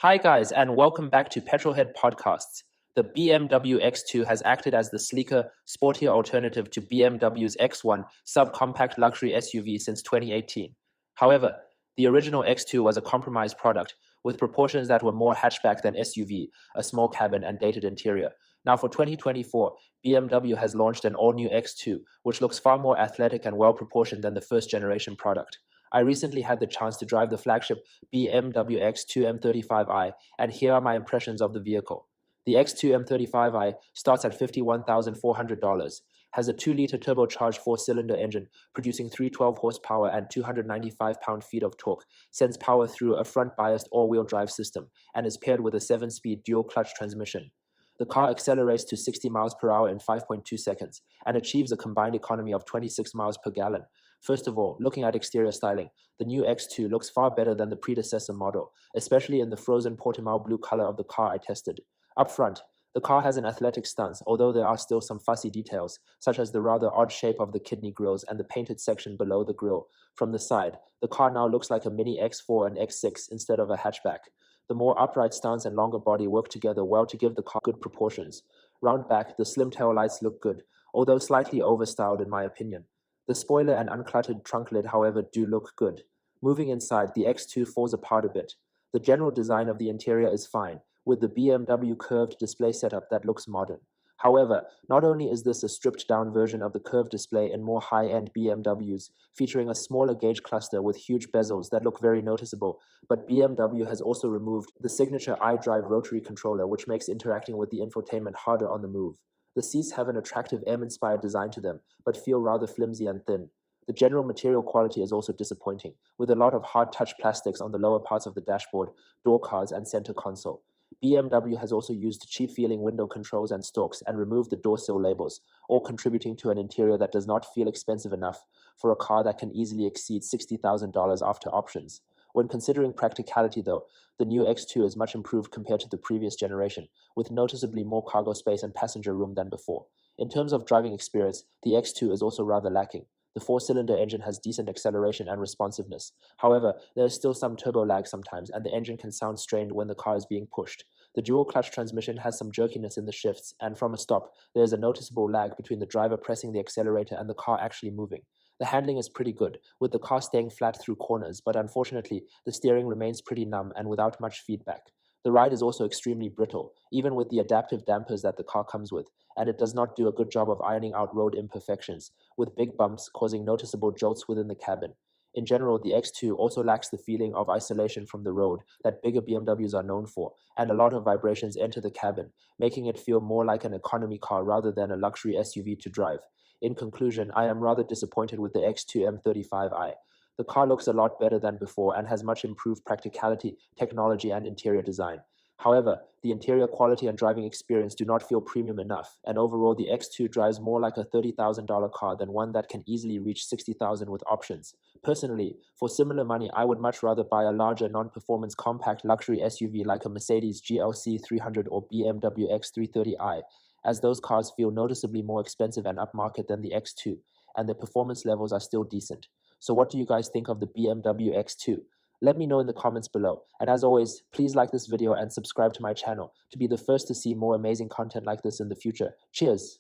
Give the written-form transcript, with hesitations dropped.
Hi guys, and welcome back to Petrolhead Podcasts. The BMW X2 has acted as the sleeker, sportier alternative to BMW's X1 subcompact luxury SUV since 2018. However, the original X2 was a compromised product with proportions that were more hatchback than SUV, a small cabin, and dated interior. Now for 2024, BMW has launched an all-new X2, which looks far more athletic and well-proportioned than the first generation product. I recently had the chance to drive the flagship BMW X2 M35i, and here are my impressions of the vehicle. The X2 M35i starts at $51,400, has a 2-liter turbocharged 4-cylinder engine producing 312 horsepower and 295 pound-feet of torque, sends power through a front-biased all-wheel drive system, and is paired with a 7-speed dual-clutch transmission. The car accelerates to 60 miles per hour in 5.2 seconds and achieves a combined economy of 26 miles per gallon. First of all, looking at exterior styling, the new X2 looks far better than the predecessor model, especially in the frozen Portimao blue color of the car I tested. Up front, the car has an athletic stance, although there are still some fussy details, such as the rather odd shape of the kidney grills and the painted section below the grille. From the side, the car now looks like a mini X4 and X6 instead of a hatchback. The more upright stance and longer body work together well to give the car good proportions. Round back, the slim tail lights look good, although slightly overstyled in my opinion. The spoiler and uncluttered trunk lid, however, do look good. Moving inside, the X2 falls apart a bit. The general design of the interior is fine, with the BMW curved display setup that looks modern. However, not only is this a stripped-down version of the curved display in more high-end BMWs, featuring a smaller gauge cluster with huge bezels that look very noticeable, but BMW has also removed the signature iDrive rotary controller, which makes interacting with the infotainment harder on the move. The seats have an attractive M-inspired design to them, but feel rather flimsy and thin. The general material quality is also disappointing, with a lot of hard-touch plastics on the lower parts of the dashboard, door cards, and center console. BMW has also used cheap-feeling window controls and stalks and removed the door sill labels, all contributing to an interior that does not feel expensive enough for a car that can easily exceed $60,000 after options. When considering practicality, though, the new X2 is much improved compared to the previous generation, with noticeably more cargo space and passenger room than before. In terms of driving experience, the X2 is also rather lacking. The 4-cylinder engine has decent acceleration and responsiveness. However, there is still some turbo lag sometimes, and the engine can sound strained when the car is being pushed. The dual-clutch transmission has some jerkiness in the shifts, and from a stop, there is a noticeable lag between the driver pressing the accelerator and the car actually moving. The handling is pretty good, with the car staying flat through corners, but unfortunately, the steering remains pretty numb and without much feedback. The ride is also extremely brittle, even with the adaptive dampers that the car comes with, and it does not do a good job of ironing out road imperfections, with big bumps causing noticeable jolts within the cabin. In general, the X2 also lacks the feeling of isolation from the road that bigger BMWs are known for, and a lot of vibrations enter the cabin, making it feel more like an economy car rather than a luxury SUV to drive. In conclusion, I am rather disappointed with the X2 M35i. The car looks a lot better than before and has much improved practicality, technology, and interior design. However, the interior quality and driving experience do not feel premium enough, and overall the X2 drives more like a $30,000 car than one that can easily reach $60,000 with options. Personally, for similar money, I would much rather buy a larger non-performance compact luxury SUV like a Mercedes GLC 300 or BMW X330i, as those cars feel noticeably more expensive and upmarket than the X2, and their performance levels are still decent. So what do you guys think of the BMW X2? Let me know in the comments below. And as always, please like this video and subscribe to my channel to be the first to see more amazing content like this in the future. Cheers!